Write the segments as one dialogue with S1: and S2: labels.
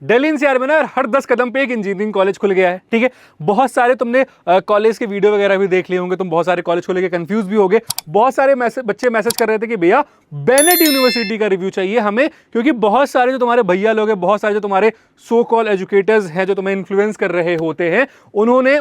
S1: Delhi NCR में ना हर 10 कदम पे एक इंजीनियरिंग कॉलेज खुल गया है। ठीक है, बहुत सारे तुमने कॉलेज के वीडियो वगैरह भी देख लिए होंगे, तुम बहुत सारे कॉलेज को लेके कंफ्यूज भी होगे। बहुत सारे बच्चे मैसेज कर रहे थे कि भैया बेनेट यूनिवर्सिटी का रिव्यू चाहिए हमें, क्योंकि बहुत सारे जो तुम्हारे भैया लोग हैं, बहुत सारे जो तुम्हारे सो कॉल एजुकेटर्स हैं, जो तुम्हें इन्फ्लुएंस कर रहे होते हैं, उन्होंने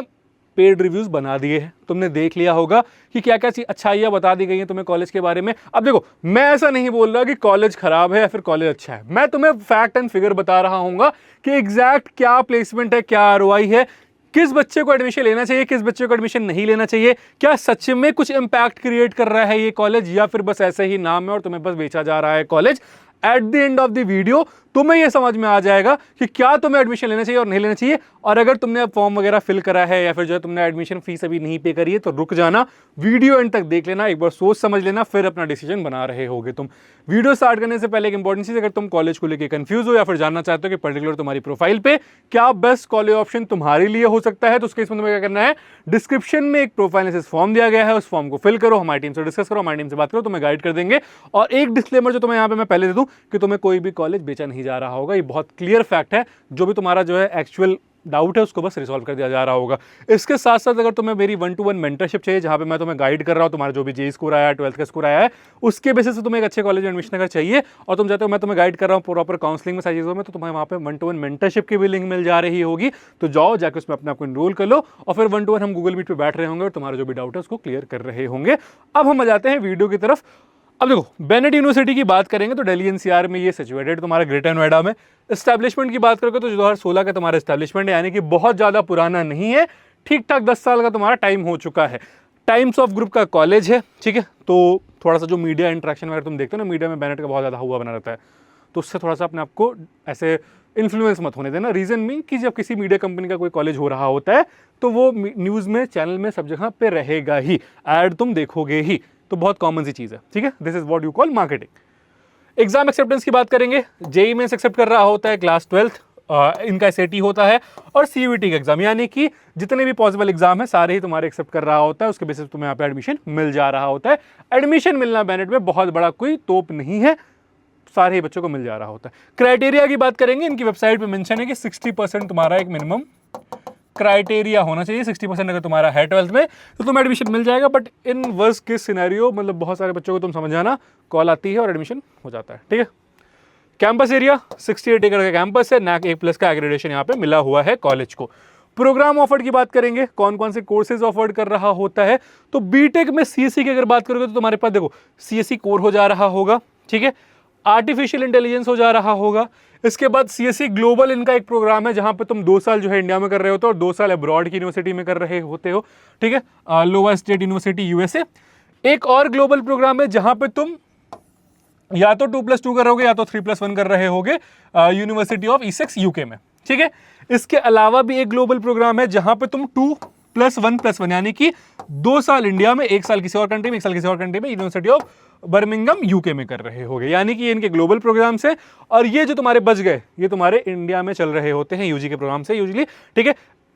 S1: पेड रिव्यूज बना दिए हैं। तुमने देख लिया होगा कि क्या क्या अच्छाइयां बता दी गई हैं तुम्हें कॉलेज के बारे में। अब देखो, मैं ऐसा नहीं बोल रहा कि कॉलेज खराब है या फिर कॉलेज अच्छा है, मैं तुम्हें फैक्ट एंड फिगर बता रहा हूं कि एग्जैक्ट क्या प्लेसमेंट है, क्या आरओआई है, किस बच्चे को एडमिशन लेना चाहिए, किस बच्चे को एडमिशन नहीं लेना चाहिए, क्या सच में कुछ इंपैक्ट क्रिएट कर रहा है ये कॉलेज या फिर बस ऐसे ही नाम है और तुम्हें बस बेचा जा रहा है college. At the end of the video तुम्हें यह समझ में आ जाएगा कि क्या तुम्हें एडमिशन लेना चाहिए और नहीं लेना चाहिए। और अगर तुमने फॉर्म वगैरह फिल करा है या फिर जो है तुमने एडमिशन फीस अभी नहीं पे करी है, तो रुक जाना, वीडियो एंड तक देख लेना, एक बार सोच समझ लेना, फिर अपना डिसीजन बना रहे होगे तुम। वीडियो स्टार्ट करने से पहले एक इंपॉर्टेंट चीज, अगर तुम कॉलेज को लेकर कंफ्यूज हो या फिर जानना चाहते हो कि पर्टिकुलर तुम्हारी प्रोफाइल पे क्या बेस्ट कॉलेज ऑप्शन तुम्हारे लिए हो सकता है, तो उसके इसमें तुम्हें क्या करना है, डिस्क्रिप्शन में एक प्रोफाइल एनालिसिस फॉर्म दिया गया है, उस फॉर्म को फिल करो, हमारी टीम से डिस्कस करो, हमारी टीम से बात करो, तुम्हें गाइड कर देंगे। और एक डिस्क्लेमर जो तुम्हें यहाँ पे मैं पहले दे दूं कि तुम्हें कोई भी कॉलेज बेचा नहीं जा रहा होगा, ये बहुत क्लियर फैक्ट है। जो भी तुम्हारा जो है एक्चुअल डाउट है उसको बस रिजॉल्व कर दिया जा रहा होगा। इसके साथ साथ अगर तुम्हें मेरी 1-to-1 मेंटरशिप चाहिए, जहां पे मैं तुम्हें गाइड कर रहा हूं, तुम्हारा जो भी जेई स्कोर आया है, 12th का स्कोर आया है, उसके बेसिस से तुम्हें एक अच्छे कॉलेज में एडमिशन अगर चाहिए और तुम चाहते हो मैं तुम्हें गाइड कर रहा हूं प्रॉपर काउंसलिंग में, सारी चीजों में, तो तुम्हें वहां पे 1-to-1 मेंटरशिप की भी लिंक मिल जा रही होगी। तो जाओ जाकर उसमें अपने आप को इनरोल कर लो और फिर 1-to-1 हम गूगल मीट पे बैठ रहे होंगे और तुम्हारा जो भी डाउट है उसको क्लियर कर रहे होंगे। अब हम आ जाते हैं वीडियो की तरफ। अब देखो, बेनेट यूनिवर्सिटी की बात करेंगे तो दिल्ली एनसीआर में ये सिचुएटेड तुम्हारा ग्रेटर नोएडा में। एस्टैब्लिशमेंट की बात करोगे तो 2016 का तुम्हारा एस्टैब्लिशमेंट है, यानी कि बहुत ज़्यादा पुराना नहीं है, ठीक ठाक 10 साल का तुम्हारा टाइम हो चुका है। टाइम्स ऑफ ग्रुप का कॉलेज है, ठीक है। तो थोड़ा सा जो मीडिया इंट्रैक्शन वगैरह तुम देखते हो ना, मीडिया में बेनेट का बहुत ज़्यादा हुआ बना रहता है, तो उससे थोड़ा सा अपने आपको ऐसे इन्फ्लुएंस मत होने देना। रीज़न मीन कि जब किसी मीडिया कंपनी का कोई कॉलेज हो रहा होता है तो वो न्यूज़ में, चैनल में, सब जगह पे रहेगा ही, ऐड तुम देखोगे ही, तो बहुत कॉमन सी चीज़ है, ठीक है। This is what you call marketing. Exam acceptance की बात करेंगे, जेई में एक्सेप्ट कर रहा होता है क्लास 12th, इनका एसएटी होता है, और सीयूईटी का एग्जाम, यानी कि जितने भी पॉसिबल एग्जाम है सारे ही तुम्हारे एक्सेप्ट कर रहा होता है, उसके बेसिस पे तुम्हें यहाँ पे एडमिशन मिल जा रहा होता है। एडमिशन मिलना बेनेट में बहुत बड़ा कोई तोप नहीं है, सारे ही बच्चों को मिल जा रहा होता है। क्राइटेरिया की बात करेंगे, इनकी वेबसाइट पे मेंशन है कि 60% तुम्हारा एक मिनिमम क्राइटेरिया होना चाहिए। 60% अगर तुम्हारा है 12th में तो तुम्हें एडमिशन मिल जाएगा। But in worst case scenario, मतलब बहुत सारे बच्चों को तुम समझ जाना, कॉल आती है और एडमिशन हो जाता है, ठीक है। कैंपस एरिया 68 एकड़ का कैंपस है, NAC A+ का एग्रेडेशन यहाँ पे मिला हुआ है कॉलेज को। प्रोग्राम ऑफर्ड की बात करेंगे, कौन कौन से कोर्सेज ऑफर्ड कर रहा होता है, तो बीटेक में सीएससी की अगर बात करोगे तो तुम्हारे पास देखो सीएससी कोर हो जा रहा होगा, ठीक है। आर्टिफिशियल इंटेलिजेंस हो जा रहा होगा। इसके बाद सीएससी ग्लोबल इनका एक प्रोग्राम है, जहां पे तुम 2 साल जो है इंडिया में कर रहे होते हो और 2 साल अब्रॉड की यूनिवर्सिटी में कर रहे होते हो, ठीक है। लोवा स्टेट यूनिवर्सिटी यूएसए। एक और ग्लोबल प्रोग्राम है जहां पे तुम या तो 2+2 कर रहोगे या तो 3+1 कर रहे होगे, यूनिवर्सिटी ऑफ ईसेक्स यूके में, ठीक है। इसके अलावा भी एक ग्लोबल प्रोग्राम है जहां पे तुम 2+1+1 यानी कि 2 साल इंडिया में, 1 साल किसी और कंट्री में, 1 साल किसी और कंट्री में, यूनिवर्सिटी ऑफ बर्मिंगम यूके में कर रहे होगे। यानी कि ये इनके ग्लोबल प्रोग्राम्स हैं, और ये जो तुम्हारे बच गए ये तुम्हारे इंडिया में चल रहे होते हैं यूजी के प्रोग्राम से यूजली, ठीक है।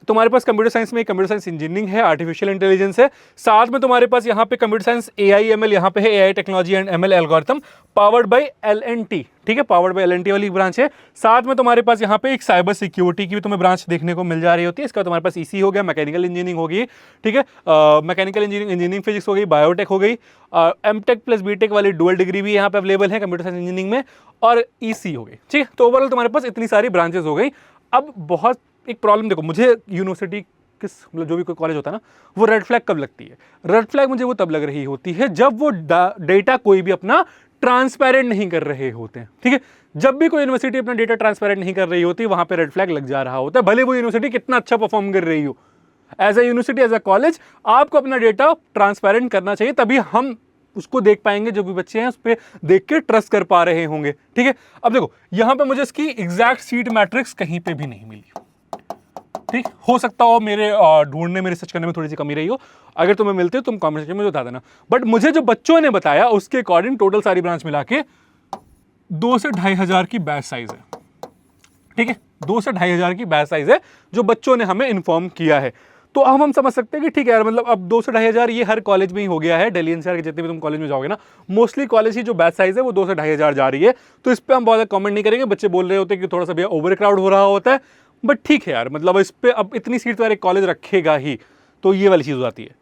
S1: तुम्हारे पास कंप्यूटर साइंस में कंप्यूटर साइंस इंजीनियरिंग है, आर्टिफिशियल इंटेलिजेंस है, साथ में तुम्हारे पास यहाँ पे कंप्यूटर साइंस एआई एमएल, यहाँ पे है AI technology and ML algorithm powered by LNT, ठीक है, पावर्ड बाय एलएनटी वाली ब्रांच है। साथ में तुम्हारे पास यहाँ पे एक साइबर सिक्योरिटी की भी तुम्हें ब्रांच देखने को मिल जा रही होती है। इसका तुम्हारे पास ईसी हो गया, मैकेनिकल इंजीनियरिंग होगी, ठीक है, मैकेनिकल इंजीनियरिंग फिजिक्स हो गई, बायोटेक हो गई, एमटेक प्लस बीटेक वाली डुअल डिग्री भी यहाँ पे अवेलेबल है कंप्यूटर साइंस इंजीनियरिंग में, और ईसी हो गई, ठीक है। तो ओवरऑल तुम्हारे पास इतनी सारी ब्रांचेस हो गई। अब बहुत एक प्रॉब्लम देखो, मुझे यूनिवर्सिटी किस, मतलब जो भी कोई कॉलेज होता है ना, वो रेड फ्लैग कब लगती है? रेड फ्लैग मुझे वो तब लग रही होती है जब वो डेटा कोई भी अपना ट्रांसपेरेंट नहीं कर रहे होते हैं, ठीक है। जब भी कोई यूनिवर्सिटी अपना डेटा ट्रांसपेरेंट नहीं कर रही होती, वहां पे रेड फ्लैग लग जा रहा होता है, भले वो यूनिवर्सिटी कितना अच्छा परफॉर्म कर रही हो। As a university, as a college, आपको अपना डेटा ट्रांसपेरेंट करना चाहिए, तभी हम उसको देख पाएंगे, जो भी बच्चे हैं उस पर देख के ट्रस्ट कर पा रहे होंगे, ठीक है। अब देखो यहां पे मुझे इसकी एग्जैक्ट सीट मैट्रिक्स कहीं पे भी नहीं मिली, ठीक। हो सकता हो मेरे ढूंढने में, रिसर्च करने में थोड़ी सी कमी रही हो, अगर तुम्हें मिलते हो तुम कमेंट सेक्शन में बता देना। बट मुझे जो बच्चों ने बताया उसके अकॉर्डिंग टोटल सारी ब्रांच मिला के 2 से 2.5 हज़ार की बैच साइज है, ठीक है। 2 से 2.5 हज़ार की बैच साइज है जो बच्चों ने हमें इन्फॉर्म किया है। तो हम समझ सकते हैं कि ठीक है यार, मतलब अब 2 से 2,500 ये हर कॉलेज में ही हो गया है। दिल्ली एनसीआर के जितने भी तुम कॉलेज में जाओगे ना, मोस्टली कॉलेज की जो बैच साइज है वो 2 से 2,500 जा रही है। तो इस पर हम बहुत ज़्यादा कमेंट नहीं करेंगे। बच्चे बोल रहे होते हैं कि थोड़ा सा भैया ओवर क्राउड हो रहा होता है, बट ठीक है यार, मतलब इस पर अब इतनी सीट तो यार एक कॉलेज रखेगा ही, तो ये वाली चीज़ हो जाती है।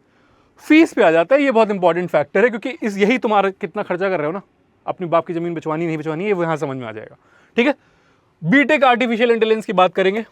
S1: फीस पे आ जाता है, ये बहुत इंपॉर्टेंट फैक्टर है, क्योंकि यही तुम्हारा कितना खर्चा कर रहे हो ना, अपनी बाप की जमीन बचवानी नहीं बचवानी है, वो यहाँ समझ में आ जाएगा। ठीक है, बीटेक आर्टिफिशियल इंटेलिजेंस की बात करेंगे।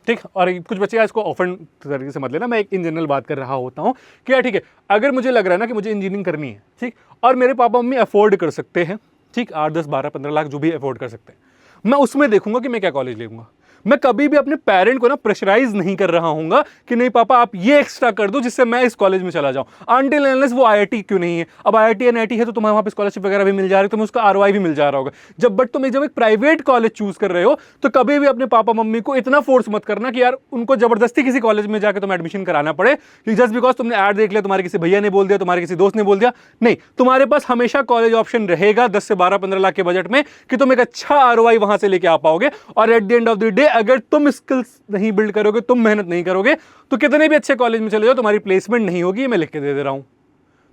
S1: ठीक, और कुछ बच्चे इसको ऑफेंड तरीके से मत लेना, मैं एक इन जनरल बात कर रहा होता हूँ कि यार ठीक है, अगर मुझे लग रहा है ना कि मुझे इंजीनियरिंग करनी है, ठीक, और मेरे पापा मम्मी अफोर्ड कर सकते हैं, ठीक, 8, 10, 12, 15 लाख जो भी अफोर्ड कर सकते हैं, मैं उसमें देखूंगा कि मैं क्या कॉलेज लूंगा। मैं कभी भी अपने पेरेंट को ना प्रेशराइज नहीं कर रहा हूँ कि नहीं पापा आप ये एक्स्ट्रा कर दो जिससे मैं इस कॉलेज में चला जाऊँ, अनटिल अनलेस वो आईआईटी क्यों नहीं है। अब आईआईटी एनआईटी है तो तुम्हें वहाँ पे स्कॉलरशिप वगैरह भी मिल जा रही है, तुम्हें उसका आरओआई भी मिल जा रहा होगा। जब एक प्राइवेट कॉलेज चूज कर रहे हो तो कभी भी अपने पापा मम्मी को इतना फोर्स मत करना कि यार उनको जबरदस्ती किसी कॉलेज में जाकर तुम्हें एडमिशन कराना पड़े कि जस्ट बिकॉज तुमने ऐड देख लिया, तुम्हारे किसी भैया ने बोल दिया, तुम्हारे किसी दोस्त ने बोल दिया। नहीं, तुम्हारे पास हमेशा कॉलेज ऑप्शन रहेगा 10 से 12, 15 लाख के बजट में कि तुम एक अच्छा आरओआई वहां से लेके आ पाओगे। और at the end of the day अगर तुम नहीं बिल्ड करोगे, तुम मेहनत नहीं करोगे, तो कितने भी अच्छे कॉलेज में चले जाओ तुम्हारी प्लेसमेंट नहीं होगी। मैं लिख के दे रहा हूं।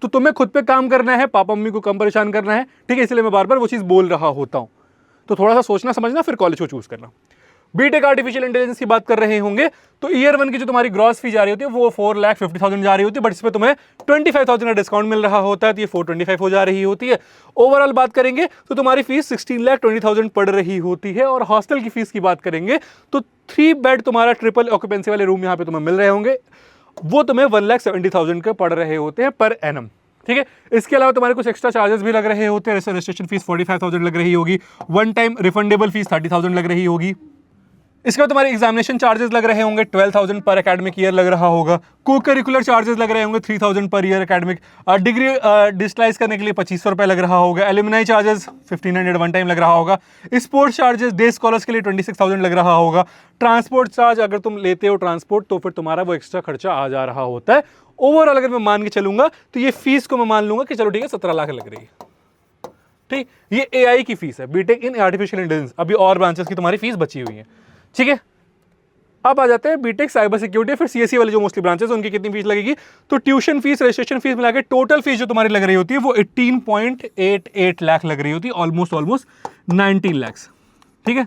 S1: तो तुम्हें खुद पे काम करना है, पापा मम्मी को कम परेशान करना है। ठीक है, इसलिए मैं बार बार वो चीज बोल रहा होता हूं। तो थोड़ा सा सोचना समझना फिर कॉलेज को चूज करना। बीटेक आर्टिफिशियल इंटेलिजेंस की बात कर रहे होंगे तो ईयर 1 की जो तुम्हारी ग्रॉस फी जा रही होती है वो 4,50,000 जा रही होती है, बट इसमें तुम्हें 25,000 का डिस्काउंट मिल रहा होता है, तो ये 425 हो जा रही होती है। ओवरऑल बात करेंगे तो तुम्हारी फीस 16,20,000 पड़ रही होती है। और हॉस्टल की फीस की बात करेंगे तो 3 बेड तुम्हारा ट्रिपल ऑक्यूपेंसी वाले रूम यहाँ पे तुम्हें मिल रहे होंगे, वो तुम्हें 1,70,000 के पड़ रहे होते हैं पर एनम। ठीक है, इसके अलावा तुम्हारे कुछ एक्स्ट्रा चार्जेस भी लग रहे होते हैं। रजिस्ट्रेशन फीस 45,000 लग रही होगी, वन टाइम रिफंडेबल फीस 30,000 लग रही होगी। इसके बाद तुम्हारे एग्जामिनेशन चार्जेस लग रहे होंगे 12,000 पर एकेडमिक ईयर लग रहा होगा। को करिकुलर चार्जेस लग रहे होंगे 3,000 per year academic. Degree digitalise करने के लिए 2,500 रुपये लग रहा होगा। एलुमनाई चार्जेस 1,500 वन टाइम लग रहा होगा। स्पोर्ट्स चार्जेस डे स्कॉलर्स के लिए 26,000 लग रहा होगा। ट्रांसपोर्ट चार्ज अगर तुम लेते हो ट्रांसपोर्ट तो फिर तुम्हारा वो एक्स्ट्रा खर्चा आ जा रहा होता है। ओवरऑल अगर मैं मान के चलूंगा तो ये फीस को मैं मान लूंगा कि चलो ठीक है 17 लाख लग रही है। ठीक, ये एआई की फीस है, बीटेक इन आर्टिफिशियल इंटेलिजेंस। अभी और ब्रांचेस की तुम्हारी फीस बची हुई है। ठीक है, अब आ जाते हैं बीटेक साइबर सिक्योरिटी, फिर सीएसई वाले जो मोस्टली ब्रांचेस उनकी कितनी फीस लगेगी। तो ट्यूशन फीस, रजिस्ट्रेशन फीस मिला के टोटल फीस जो तुम्हारी लग रही होती है वो 18.88 लाख लग रही होती है, ऑलमोस्ट 19 लाख। ठीक है,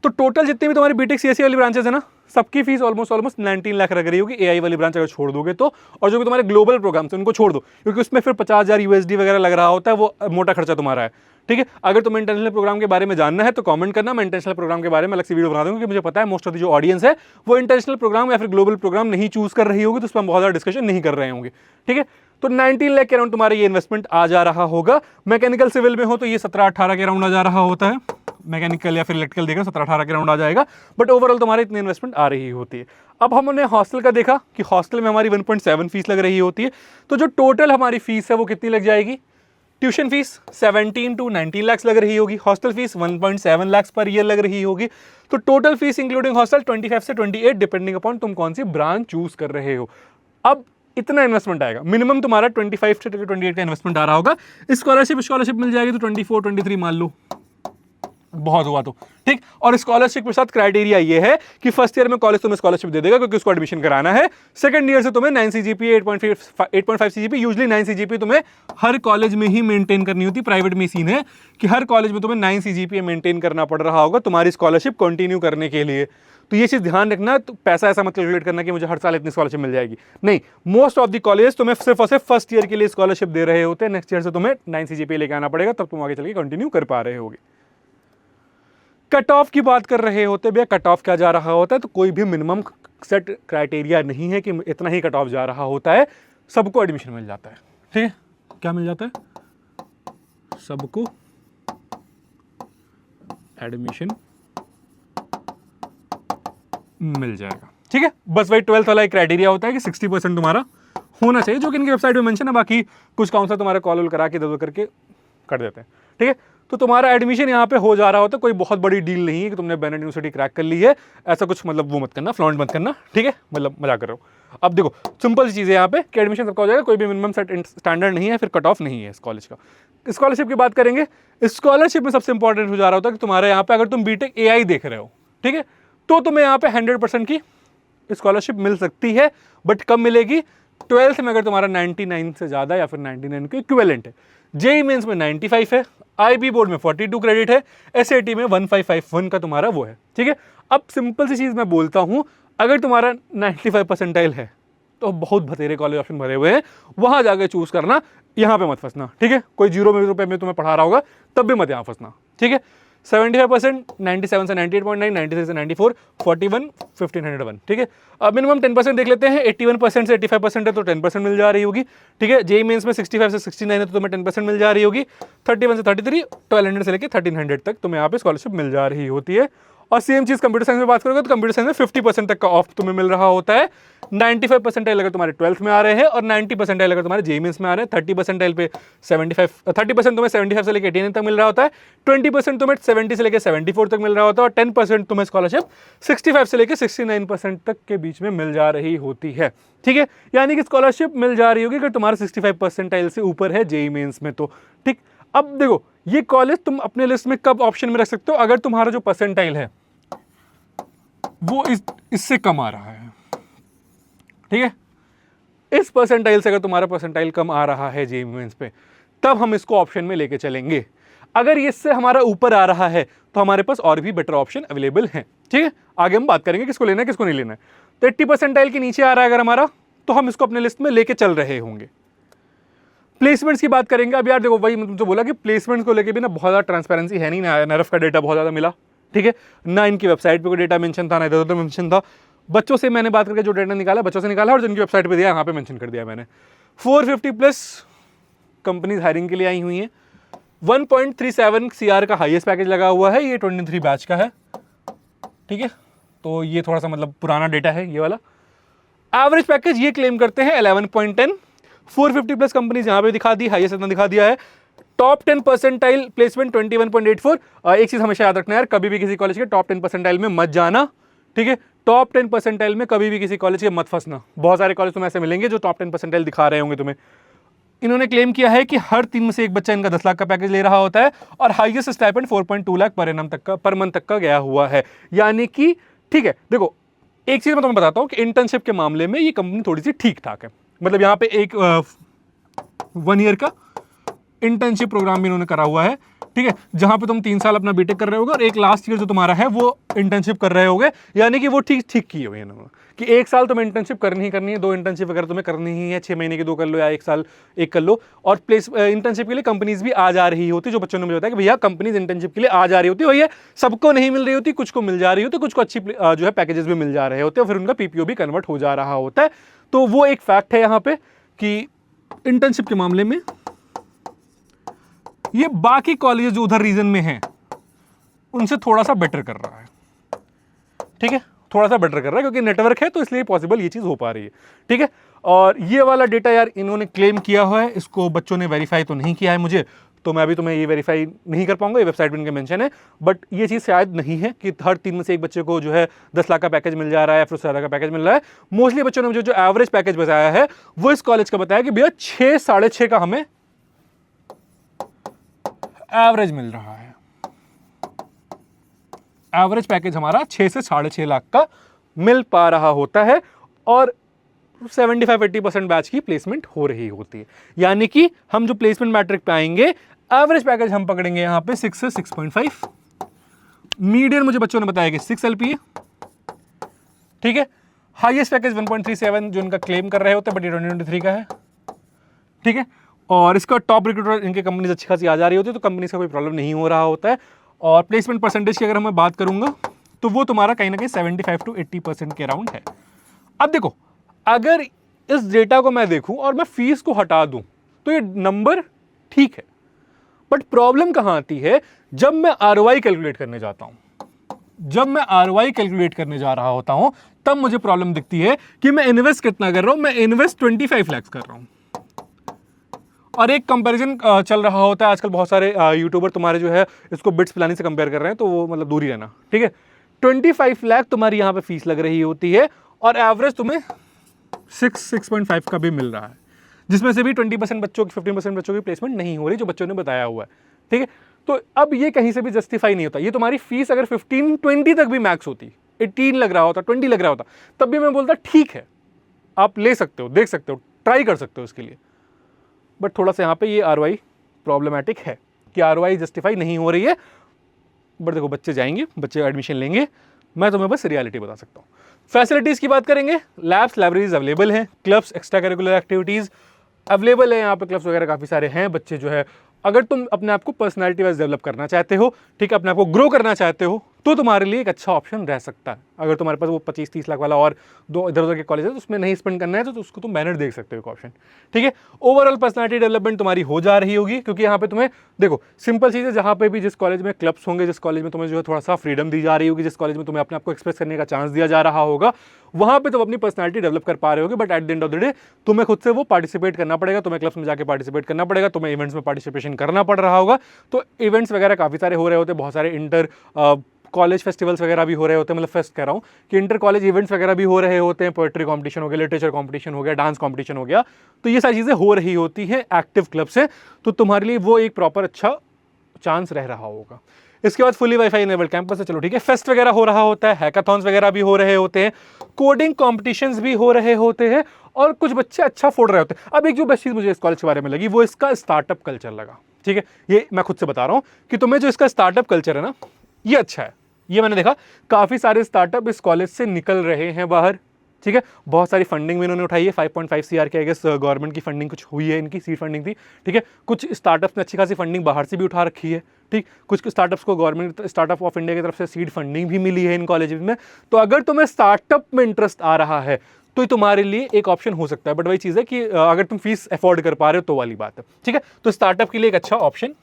S1: तो टोटल जितनी भी तुम्हारी बीटेक सीएसई वाली ब्रांचेस है ना, सबकी फीस ऑलमोस्ट 19 लाख लग रही होगी। एआई वाली ब्रांच अगर छोड़ दोगे तो, और जो भी तुम्हारे ग्लोबल प्रोग्राम थे उनको छोड़ दो, क्योंकि उसमें फिर 50,000 यूएसडी वगैरह लग रहा होता है, वो मोटा खर्चा तुम्हारा है। ठीक है, अगर तुम्हें इंटरनेशनल प्रोग्राम के बारे में जानना है तो कमेंट करना, मैं इंटरनेशनल प्रोग्राम के बारे में अलग से वीडियो बना दूंगा, क्योंकि मुझे पता है मोस्ट ऑफ द जो ऑडियंस है वो इंटरनेशनल प्रोग्राम या फिर ग्लोबल प्रोग्राम नहीं चूज कर रही होगी, तो उस पर हम बहुत ज़्यादा डिस्कशन नहीं कर रहे होंगे। ठीक है, तो 19 लाख के अराउंड तुम्हारा ये इन्वेस्टमेंट आ जा रहा होगा। मैकेनिकल सिविल में हो तो ये 17-18 के अराउंड आ जा रहा होता है। मैकेनिकल या फिर इलेक्ट्रिकल देखा 17-18 के अराउंड आ जाएगा, बट ओवरऑल तुम्हारी इतनी इन्वेस्टमेंट आ रही होती है। अब हमने हॉस्टल का देखा कि हॉस्टल में हमारी 1.7 फीस लग रही होती है। तो जो टोटल हमारी फीस है वो कितनी लग जाएगी। ट्यूशन फीस 17 to 19 लाख लग रही होगी, hostel fees 1.7 lakh per year लग रही होगी। तो टोटल फीस इंक्लूडिंग हॉस्टल 25 से 28 डिपेंडिंग अपॉन तुम कौन सी ब्रांच चूज कर रहे हो। अब इतना इन्वेस्टमेंट आएगा, मिनिमम तुम्हारा 25 से 28 का इन्वेस्टमेंट आ रहा होगा। स्कॉलरशिप मिल जाएगी तो 24-23 मान लो, बहुत हुआ तो ठीक। और स्कॉलरशिप के साथ क्राइटेरिया ये है कि फर्स्ट ईयर में कॉलेज तुम्हें स्कॉलरशिप दे देगा क्योंकि उसको एडमिशन कराना है। सेकंड ईयर से तुम्हें 9 CGPA 8.5 CGPA, यूजुअली 9 CGPA तुम्हें हर कॉलेज में ही मेंटेन करनी होती है। प्राइवेट में सीन है कि हर कॉलेज में तुम्हें 9 CGPA मेंटेन करना पड़ रहा होगा तुम्हारी स्कॉलरशिप कंटिन्यू करने के लिए। तो ये चीज़ ध्यान रखना, तो पैसा ऐसा मत कैलकुलेट करना कि मुझे हर साल इतनी स्कॉलरशिप मिल जाएगी, नहीं। मोस्ट ऑफ द कॉलेज तुम्हें सिर्फ और सिर्फ फर्स्ट ईयर के लिए स्कॉलरशिप दे रहे होते हैं। नेक्स्ट ईयर से तुम्हें 9 CGPA लेके आना पड़ेगा, तब तुम आगे चल के कंटिन्यू कर पा रहे होगे। कट ऑफ की बात कर रहे होते भैया, कट ऑफ क्या जा रहा होता है, तो कोई भी मिनिमम सेट क्राइटेरिया नहीं है कि इतना ही कट ऑफ जा रहा होता है, सबको एडमिशन मिल जाता है। ठीक है, क्या मिल जाता है, सबको एडमिशन मिल जाएगा। ठीक है, बस वही 12th वाला एक क्राइटेरिया होता है कि 60% तुम्हारा होना चाहिए, जो कि इनकी वेबसाइट में मेंशन है। बाकी कुछ काउंसलर तुम्हारा कॉल करा के दो करके कर देते हैं। ठीक है, तो तुम्हारा एडमिशन यहाँ पे हो जा रहा होता है। कोई बहुत बड़ी डील नहीं है कि तुमने बेनेट यूनिवर्सिटी क्रैक कर ली है, ऐसा कुछ मतलब वो मत करना, फ्लॉन्ट मत करना। ठीक है, मतलब मजाक कर रहे हो। अब देखो सिंपल सी चीज़ है यहाँ पे कि एडमिशन सबका हो जाएगा, कोई भी मिनिमम स्टैंडर्ड नहीं है, फिर कट ऑफ नहीं है इस कॉलेज का। स्कॉलरशिप की बात करेंगे, स्कॉलरशिप में सबसे इंपॉर्टेंट हो जा रहा होता है कि तुम्हारे यहाँ पे अगर तुम बीटेक एआई देख रहे हो, ठीक है, तो तुम्हें यहाँ पे 100% की स्कॉलरशिप मिल सकती है, बट कब मिलेगी? 12th में अगर तुम्हारा 99 से ज़्यादा या फिर 99 के इक्विवेलेंट है। जेई मेंस में 95 है, आईबी बोर्ड में 42 क्रेडिट है, एसएटी में 1551 का तुम्हारा वो है, ठीक है। अब सिंपल सी चीज़ मैं बोलता हूँ, अगर तुम्हारा 95 परसेंटाइल है तो बहुत बतेरे कॉलेज ऑप्शन भरे हुए हैं, वहाँ जाकर चूज करना, यहाँ पे मत फंसना, ठीक है। कोई 0 रुपए में तुम्हें पढ़ा रहा होगा तब भी मत यहाँ फंसना, ठीक है। 75%, 97 से 98.9, 96 से 94, 41, 1501, ठीक है। अब मिनिमम 10% देख लेते हैं। 81% से 85% है तो 10% मिल जा रही होगी, ठीक है। जेई मेंस में 65 से 69 है तो तुम्हें 10% मिल जा रही होगी। 31 से 33, 1200 से लेकर 1300 तक तुम्हें यहाँ पे स्कॉलरशिप मिल जा रही होती है। और सेम चीज कंप्यूटर साइंस में बात करोगे तो कंप्यूटर साइंस में 50% तक का ऑफ तुम्हें मिल रहा होता है। 95 परसेंटाइल अगर तुम्हारे 12th में आ रहे हैं और 90 परसेंटाइल अगर तुम्हारे जेई मेंस में आ रहे हैं। 30 परसेंटाइल पे 30% तुम्हें 75 से लेकर 89 तक मिल रहा होता है। 20% तुम्हें 70 से लेकर 74 तक मिल रहा होता है और 10% तुम्हें स्कॉलरशिप 65 से लेकर 69% तक के बीच में मिल जा रही होती है, ठीक है। यानी कि स्कॉलरशिप मिल जा रही होगी अगर तुम्हारा 65 परसेंटाइल से ऊपर है जेई मेंस में तो, ठीक। अब देखो ये कॉलेज तुम अपने लिस्ट में कब ऑप्शन में रख सकते हो? अगर तुम्हारा जो परसेंटाइल है वो इससे कम आ रहा है, ठीक है। इस परसेंटाइल से अगर तुम्हारा परसेंटाइल कम आ रहा है जेईई मेंस पे, तब हम इसको ऑप्शन में लेके चलेंगे। अगर इससे हमारा ऊपर आ रहा है तो हमारे पास और भी बेटर ऑप्शन अवेलेबल हैं, ठीक है। आगे हम बात करेंगे किसको लेना है किसको नहीं लेना है। तो 80 परसेंटाइल के नीचे आ रहा है अगर हमारा, तो हम इसको अपने लिस्ट में लेके चल रहे होंगे। प्लेसमेंट्स की बात करेंगे। अब यार देखो, वही मैं तुमसे बोला कि प्लेसमेंट्स को लेके भी ना बहुत ज़्यादा ट्रांसपेरेंसी है नहीं, ना नरफ का डेटा बहुत ज़्यादा मिला, ठीक है। ना इनकी वेबसाइट पे कोई डेटा मेंशन था, ना इधर उधर मेंशन था। बच्चों से मैंने बात करके जो डेटा निकाला बच्चों से निकाला और जिनकी वेबसाइट पे दिया यहाँ पे मेंशन कर दिया मैंने। 450+ कंपनीज हायरिंग के लिए आई हुई हैं। 1.37 CR का हाईएस्ट पैकेज लगा हुआ है, ये 23 बैच का है, ठीक है। तो ये थोड़ा सा मतलब पुराना डेटा है ये वाला। एवरेज पैकेज ये क्लेम करते हैं 11.10। 450+ कंपनीज यहाँ पे दिखा दी, हाईएस्ट इतना दिखा दिया है। Top 10 percentile placement 21.84। एक चीज हमेशा याद रखना यार, कभी भी किसी कॉलेज के टॉप 10 परसेंटाइल में मत जाना, ठीक है। टॉप 10 परसेंटाइल में कभी भी किसी कॉलेज के मत फंसना। बहुत सारे कॉलेज तुम्हें ऐसे मिलेंगे जो टॉप 10 परसेंटाइल दिखा रहे होंगे तुम्हें। इन्होंने क्लेम किया है कि हर 3 में से एक बच्चा इनका 10 लाख का पैकेज ले रहा होता है और highest stipend 4.2 lakh per month तक का गया हुआ है। यानी कि ठीक है, देखो एक चीज मैं तुम्हें बताता हूँ कि इंटर्नशिप के मामले में ये कंपनी थोड़ी सी ठीक ठाक है। मतलब यहाँ पे एक 1 ईयर का इंटर्नशिप प्रोग्राम भी इन्होंने करा हुआ है, ठीक है, जहां पे तुम 3 साल अपना बीटेक कर रहे होगे और एक लास्ट ईयर जो तुम्हारा है वो इंटर्नशिप कर रहे होगे। यानी कि वो ठीक किए हुए हैं कि 1 साल तुम्हें इंटर्नशिप करनी ही करनी है, 2 इंटर्नशिप अगर तुम्हें करनी ही है, 6 महीने की 2 कर लो या 1 साल 1 कर लो। और इंटर्नशिप के लिए कंपनीज भी आ जा रही होती, जो बच्चों ने मुझे बताया कि भैया कंपनीज इंटर्नशिप के लिए आ जा रही होती, भैया सबको नहीं मिल रही होती, कुछ को मिल जा रही होती, कुछ को अच्छी जो है पैकेजेस भी मिल जा रहे होते हैं, फिर उनका पीपीओ भी कन्वर्ट हो जा रहा होता है। तो वो एक फैक्ट है यहाँ पे कि इंटर्नशिप के मामले में ये बाकी कॉलेज जो उधर रीजन में हैं उनसे थोड़ा सा बेटर कर रहा है, ठीक है, थोड़ा सा बेटर कर रहा है क्योंकि नेटवर्क है तो इसलिए पॉसिबल ये चीज हो पा रही है, ठीक है। और ये वाला डेटा यार इन्होंने क्लेम किया हुआ है, इसको बच्चों ने वेरीफाई तो नहीं किया है मुझे, तो मैं अभी तुम्हें ये वेरीफाई नहीं कर पाऊंगा, ये वेबसाइट पे इनके मेंशन है। बट ये चीज़ शायद नहीं है कि हर 3 में से एक बच्चे को जो है 10 लाख का पैकेज मिल जा रहा है या फिर उससे ज़्यादा का पैकेज मिल रहा है। मोस्टली बच्चों ने मुझे जो एवरेज पैकेज बताया है वो इस कॉलेज का बताया कि भैया 6 साढ़े 6 का हमें एवरेज मिल रहा है। एवरेज पैकेज हमारा 6 से साढ़े 6 लाख का मिल पा रहा होता है और 75-80% बैच की प्लेसमेंट हो रही होती है। यानी कि हम जो प्लेसमेंट मैट्रिक पे आएंगे, एवरेज पैकेज हम पकड़ेंगे यहां पे 6 से 6.5। मीडियन मुझे बच्चों ने बताया कि 6 LPA, ठीक है। हाईएस्ट पैकेज 1.37 जो इनका क्लेम कर रहे होते हैं, बट ये 2023 का है, ठीक है। और इसका टॉप रिक्रूटर इनके कंपनीज अच्छी खासी आ जा रही होती है, तो कंपनी का कोई प्रॉब्लम नहीं हो रहा होता है। और प्लेसमेंट परसेंटेज की अगर मैं बात करूंगा तो वो तुम्हारा कहीं ना कहीं 75 to 80% के अराउंड है। अब देखो, अगर इस डेटा को मैं देखूं और मैं फीस को हटा दूं तो ये नंबर ठीक है, बट प्रॉब्लम कहां आती है जब मैं ROI कैलकुलेट करने जाता हूं। जब मैं ROI कैलकुलेट करने जा रहा होता हूं तब मुझे प्रॉब्लम दिखती है कि मैं इन्वेस्ट कितना कर रहा हूं। मैं इन्वेस्ट 25 लाख कर रहा हूं और एक कंपैरिजन चल रहा होता है आजकल, बहुत सारे यूट्यूबर तुम्हारे जो है इसको बिट्स प्लानिंग से कंपेयर कर रहे हैं, तो वो मतलब दूर ही रहना, ठीक है। 25 लाख तुम्हारी यहां पे फीस लग रही होती है और एवरेज तुम्हें 6.5 का भी मिल रहा है, जिसमें से भी 20% बच्चों की 15% बच्चों की प्लेसमेंट नहीं हो रही जो बच्चों ने बताया हुआ है, ठीक है। तो अब ये कहीं से भी जस्टिफाई नहीं होता। ये तुम्हारी फीस अगर 15-20 तक भी मैक्स होती, 18 लग रहा होता, 20 लग रहा होता, तब भी मैं बोलता ठीक है, आप ले सकते हो, देख सकते हो, ट्राई कर सकते हो इसके लिए। बट थोड़ा सा यहाँ पे ये आरओआई प्रॉब्लमैटिक है कि आरओआई जस्टिफाई नहीं हो रही है। बट देखो, बच्चे जाएंगे, बच्चे एडमिशन लेंगे, मैं तुम्हें बस रियलिटी बता सकता हूँ। फैसिलिटीज़ की बात करेंगे, लैब्स, लाइब्रेरीज अवेलेबल हैं, clubs, extra curricular activities available है, यहाँ पे क्लब्स वगैरह काफ़ी सारे हैं। बच्चे जो है, अगर तुम अपने आप को पर्सनैलिटी वाइज डेवलप करना चाहते हो, ठीक है, अपने आप को ग्रो करना चाहते हो, तो तुम्हारे लिए एक अच्छा ऑप्शन रह सकता है। अगर तुम्हारे पास वो 25-30 लाख वाला और दो इधर उधर के कॉलेज है, तो उसमें नहीं स्पेंड करना है, तो उसको तुम बैनर देख सकते हो एक ऑप्शन, ठीक है। ओवरऑल पर्सनैलिटी डेवलपमेंट तुम्हारी हो जा रही होगी, क्योंकि यहाँ पे तुम्हें देखो सिंपल चीज़ है, जहाँ पे भी जिस कॉलेज में क्लब्स होंगे, जिस कॉलेज में तुम्हें जो है थोड़ा सा फ्रीडम दी जा रही होगी, जिस कॉलेज में तुम्हें अपने आप को एक्सप्रेस करने का चांस दिया जा रहा होगा, वहाँ पे तुम अपनी पर्सनैलिटी डेवलप कर पा रहे होगे। But at the end of the day तुम्हें खुद से वो पार्टिसिपेट करना पड़ेगा, तुम्हें क्लब्स में जाके पार्टिसिपेट करना पड़ेगा, तुम्हें इवेंट्स में पार्टिसिपेशन करना पड़ रहा होगा। तो इवेंट्स वगैरह काफ़ी सारे हो रहे होते हैं, बहुत सारे इंटर कॉलेज फेस्टिवल्स वगैरह भी हो रहे होते हैं, मतलब फेस्ट कह रहा हूँ कि इंटर कॉलेज इवेंट्स वगैरह भी हो रहे होते हैं, पोएट्री कॉम्पिटिशन हो गया, लिटरेचर कॉम्पिटिशन हो गया, डांस कॉम्पिटिशन हो गया, तो ये सारी चीज़ें हो रही होती हैं एक्टिव क्लब से, तो तुम्हारे लिए वो एक प्रॉपर अच्छा चांस रह रहा होगा। इसके बाद फुली वाईफाई इनेबल्ड कैंपस है, चलो ठीक है, फेस्ट वगैरह हो रहा होता है, हैकाथॉन्स वगैरह भी हो रहे होते हैं, कोडिंग कॉम्पिटिशन्स भी हो रहे होते हैं, और कुछ बच्चे अच्छा फोड़ रहे होते हैं। अब एक जो बेस्ट चीज़ मुझे इस कॉलेज के बारे में लगी, वो इसका स्टार्टअप कल्चर लगा, ठीक है। ये मैं खुद से बता रहा हूँ कि तुम्हें जो इसका स्टार्टअप कल्चर है ना, ये अच्छा है। ये मैंने देखा काफ़ी सारे स्टार्टअप इस कॉलेज से निकल रहे हैं बाहर, ठीक है। बहुत सारी फंडिंग भी इन्होंने उठाई है, 5.5 CR की आई गेस गवर्नमेंट की फंडिंग कुछ हुई है, इनकी सीड फंडिंग थी, ठीक है। कुछ स्टार्टअप्स ने अच्छी खासी फंडिंग बाहर से भी उठा रखी है, ठीक। कुछ स्टार्टअप्स को गवर्नमेंट स्टार्टअप ऑफ इंडिया की तरफ से सीड फंडिंग भी मिली है इन कॉलेज में। तो अगर तुम्हें स्टार्टअप में इंटरेस्ट आ रहा है तो तुम्हारे लिए एक ऑप्शन हो सकता है। बट वही चीज़ है कि अगर तुम फीस अफोर्ड कर पा रहे हो तो वाली बात है, ठीक है। तो स्टार्टअप के लिए एक अच्छा ऑप्शन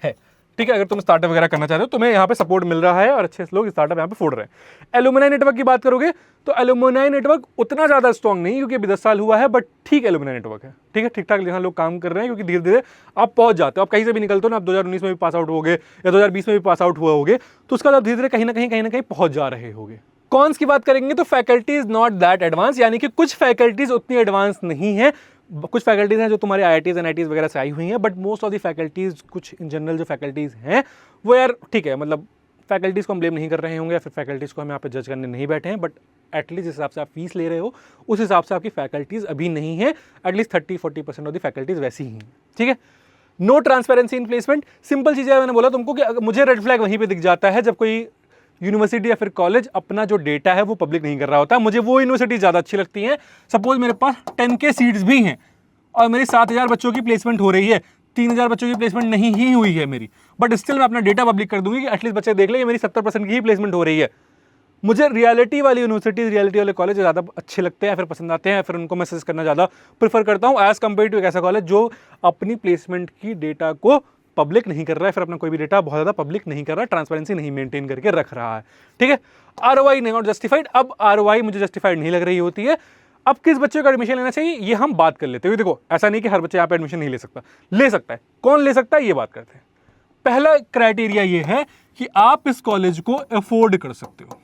S1: है, ठीक है। अगर तुम स्टार्टअप वगैरह करना चाहते हो, तुम्हें यहाँ पे सपोर्ट मिल रहा है और अच्छे लोग स्टार्टअप यहाँ पे फोड़ रहे हैं। एलुमनाई नेटवर्क की बात करोगे तो एलुमनाई नेटवर्क उतना ज़्यादा स्ट्रॉन्ग नहीं, क्योंकि अभी 10 साल हुआ है, बट ठीक एलुमनाई नेटवर्क है, ठीक है, ठीक ठाक यहाँ लोग काम कर रहे हैं, क्योंकि धीरे धीरे आप पहुँच जाते हो, आप कहीं से भी निकलते हो ना, आप 2019 में भी पास आउट हो गए या 2020 में भी पास आउट हुआ होगे, तो उसका आप धीरे धीरे कहीं ना कहीं पहुँच जा रहे होगे। कॉन्स की बात करेंगे तो faculty is not that advance, यानी कि कुछ फैकल्टीज उतनी एडवांस नहीं है। कुछ फैकल्टीज हैं जो तुम्हारे IITs NITs वगैरह से आई हुई हैं, but most of the faculties, कुछ इन जनरल जो फैकल्टीज हैं वो यार ठीक है, मतलब फैकल्टीज को हम ब्लेम नहीं कर रहे होंगे, या फिर फैकल्टीज को हम यहाँ पे जज करने नहीं बैठे हैं, बट एटलीस्ट जिस हिसाब से आप फीस ले रहे हो उस हिसाब से आपकी फैकल्टीज अभी नहीं है, एटलीस्ट 30-40% ऑफ द फैकल्टीज वैसी ही हैं, ठीक है। No transparency in placement, simple चीज़ है, मैंने बोला तुमको कि मुझे रेड फ्लैग वहीं पे दिख जाता है जब कोई यूनिवर्सिटी या फिर कॉलेज अपना जो डेटा है वो पब्लिक नहीं कर रहा होता। मुझे वो यूनिवर्सिटी ज़्यादा अच्छी लगती है। सपोज मेरे पास 10K सीट्स भी हैं और मेरी 7,000 बच्चों की प्लेसमेंट हो रही है, 3,000 बच्चों की प्लेसमेंट नहीं ही हुई है मेरी, बट स्टिल मैं अपना डेटा पब्लिक कर दूंगी कि एटलीस्ट बच्चे देख ले मेरी 70% की ही प्लेसमेंट हो रही है। मुझे रियलिटी वाली यूनिवर्सिटीज, रियलिटी वाले कॉलेज ज़्यादा अच्छे लगते हैं, फिर पसंद आते हैं, फिर उनको मैं सजेस्ट करना ज़्यादा प्रेफर करता हूँ एज कम्पेयर टू एक ऐसा कॉलेज जो अपनी प्लेसमेंट की डेटा को पब्लिक नहीं कर रहा है, फिर अपना कोई भी डेटा बहुत ज़्यादा पब्लिक नहीं कर रहा है, ट्रांसपेरेंसी नहीं मेंटेन करके रख रहा है, ठीक है। ROI नॉट जस्टिफाइड, अब ROI मुझे जस्टिफाइड नहीं लग रही होती है। अब किस बच्चे को एडमिशन लेना चाहिए ये हम बात कर लेते हैं। देखो ऐसा नहीं कि हर बच्चे यहाँ पे एडमिशन नहीं ले सकता, ले सकता है। कौन ले सकता है ये बात करते हैं। पहला क्राइटेरिया ये है कि आप इस कॉलेज को अफोर्ड कर सकते हो,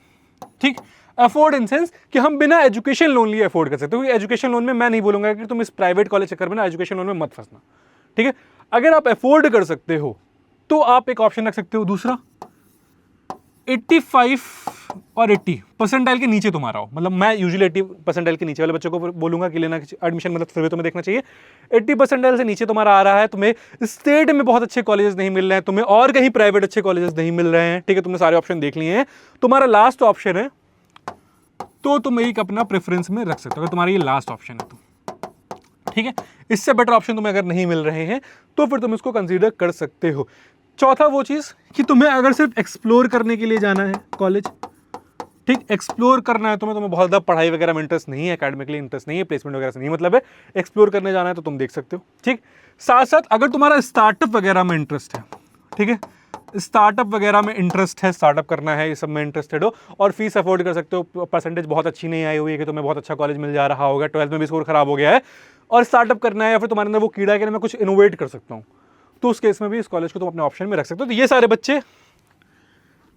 S1: ठीक। अफोर्ड इन सेंस कि हम बिना एजुकेशन लोन लिए अफोर्ड कर सकते हो। एजुकेशन लोन में मैं नहीं बोलूंगा कि तुम इस प्राइवेट कॉलेज चक्कर में ना एजुकेशन लोन में मत फंसना, ठीक है। अगर आप अफोर्ड कर सकते हो तो आप एक ऑप्शन रख सकते हो दूसरा, 85 और 80 परसेंटाइल के नीचे तुम्हारा हो। मतलब मैं यूजुअली 80 परसेंटाइल के नीचे वाले बच्चों को बोलूंगा कि लेना एडमिशन, मतलब फिर भी तुम्हें देखना चाहिए 80 परसेंटाइल से नीचे तुम्हारा आ रहा है, तुम्हें स्टेट में बहुत अच्छे कॉलेजेस नहीं मिल रहे हैं, तुम्हें और कहीं प्राइवेट अच्छे कॉलेजेस नहीं मिल रहे हैं, ठीक है, तुमने सारे ऑप्शन देख लिए हैं, तुम्हारा लास्ट ऑप्शन है तो तुम एक अपना प्रेफरेंस में रख सकते हो। अगर तुम्हारा ये लास्ट ऑप्शन है तो ठीक है, इससे बेटर ऑप्शन तुम्हें अगर नहीं मिल रहे हैं तो फिर तुम इसको कंसीडर कर सकते हो। चौथा वो चीज़ कि तुम्हें अगर सिर्फ एक्सप्लोर करने के लिए जाना है कॉलेज, ठीक, एक्सप्लोर करना है तुम्हें बहुत ज़्यादा पढ़ाई वगैरह में इंटरेस्ट नहीं है, एकेडमिकली इंटरेस्ट नहीं है, प्लेसमेंट वगैरह से नहीं मतलब है, एक्सप्लोर करने जाना है तो तुम देख सकते हो, ठीक। साथ साथ अगर तुम्हारा स्टार्टअप वगैरह में इंटरेस्ट है, ठीक है, स्टार्टअप वगैरह में इंटरेस्ट है, स्टार्टअप करना है, ये सब में इंटरेस्टेड हो और फीस अफोर्ड कर सकते हो, परसेंटेज बहुत अच्छी नहीं आई हुई है कि तुम्हें बहुत अच्छा कॉलेज मिल जा रहा होगा, 12th में भी स्कोर खराब हो गया है और स्टार्टअप करना है, या फिर तुम्हारे अंदर वो कीड़ा है कि मैं कुछ इनोवेट कर सकता हूँ, तो उस केस में भी इस कॉलेज को तुम अपने ऑप्शन में रख सकते हो। तो ये सारे बच्चे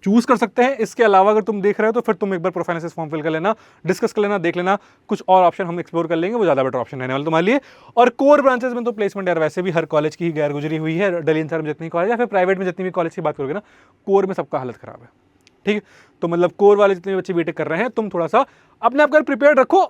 S1: चूज कर सकते हैं। इसके अलावा अगर तुम देख रहे हो तो फिर तुम एक बार प्रोफाइल फॉर्म फिल कर लेना, डिस्कस कर लेना, देख लेना, कुछ और ऑप्शन हम एक्सप्लोर कर लेंगे, वो ज़्यादा बेटर ऑप्शन रहने वाला तुम्हारे लिए। और कोर ब्रांचेस में तो प्लेसमेंट यार वैसे भी हर कॉलेज की ही गैर गुजरी हुई है, दिल्ली एनसीआर में जितनी कॉलेज या फिर प्राइवेट में जितनी भी कॉलेज की बात करोगे ना, कोर में सबका हालत खराब है, ठीक है। तो मतलब कोर वाले जितने बच्चे बीटेक कर रहे हैं, तुम थोड़ा सा अपने आप को प्रिपेयर रखो,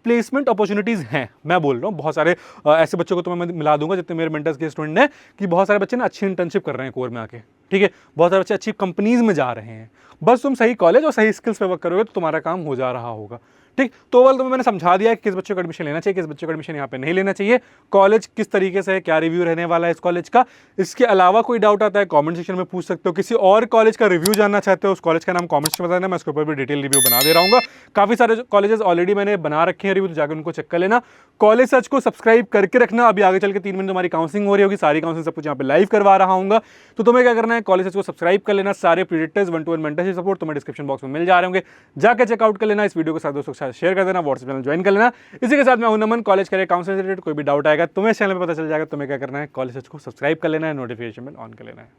S1: प्लेसमेंट अपॉर्चुनिटीज़ हैं। मैं बोल रहा हूँ बहुत सारे ऐसे बच्चों को तो मैं मिला दूंगा जितने मेरे मेंटर्स के स्टूडेंट हैं, कि बहुत सारे बच्चे ना अच्छी इंटर्नशिप कर रहे हैं कोर में आके, ठीक है। बहुत सारे बच्चे अच्छी कंपनीज में जा रहे हैं। बस तुम सही कॉलेज और सही स्किल्स पे वर्क करोगे तो तुम्हारा काम हो जा रहा होगा, ठीक। तो ओवरऑल तो मैंने समझा दिया है कि किस बच्चे को एडमिशन लेना चाहिए, किस बच्चे को एडमिशन यहाँ पे नहीं लेना चाहिए, कॉलेज किस तरीके से है, क्या रिव्यू रहने वाला है इस कॉलेज का। इसके अलावा कोई डाउट आता है कमेंट सेक्शन में पूछ सकते हो। किसी और कॉलेज का रिव्यू जानना चाहते हो, उस कॉलेज का नाम कमेंट सेक्शन में बताना, मैं उसके ऊपर भी डिटेल रिव्यू बना दे रहा हूँ। काफी सारे कॉलेजेस ऑलरेडी मैंने बना रखे हैं रिव्यू, तो जाकर उनको चेक कर लेना। कॉलेज सर्च को सब्सक्राइब करके रखना, अभी आगे चल के 3 महीने तुम्हारी काउंसलिंग हो रही होगी, सारी काउंसलिंग सब कुछ यहाँ पे लाइव करवा रहा हूँ। तो तुम्हें क्या करना है, कॉलेज सर्च को सब्सक्राइब कर लेना। सारे प्रीडिक्टर्स 1-to-1 मेंटरशिप सपोर्ट तुम्हें डिस्क्रिप्शन बॉक्स में मिल जा रहे होंगे, जाकर चेकआउट कर लेना। इस वीडियो को साथ दोस्तों के साथ शेयर कर देना, व्हाट्सएप चैनल ज्वाइन कर लेना। इसी के साथ मैं हूं नमन, कॉलेज करियर काउंसलिंग रिलेटेड कोई भी डाउट आएगा तुम्हें चैनल पर पता चल जाएगा। तुम्हें क्या करना है, कॉलेज सर्च को सब्सक्राइब कर लेना है, नोटिफिकेशन बेल ऑन कर लेना है।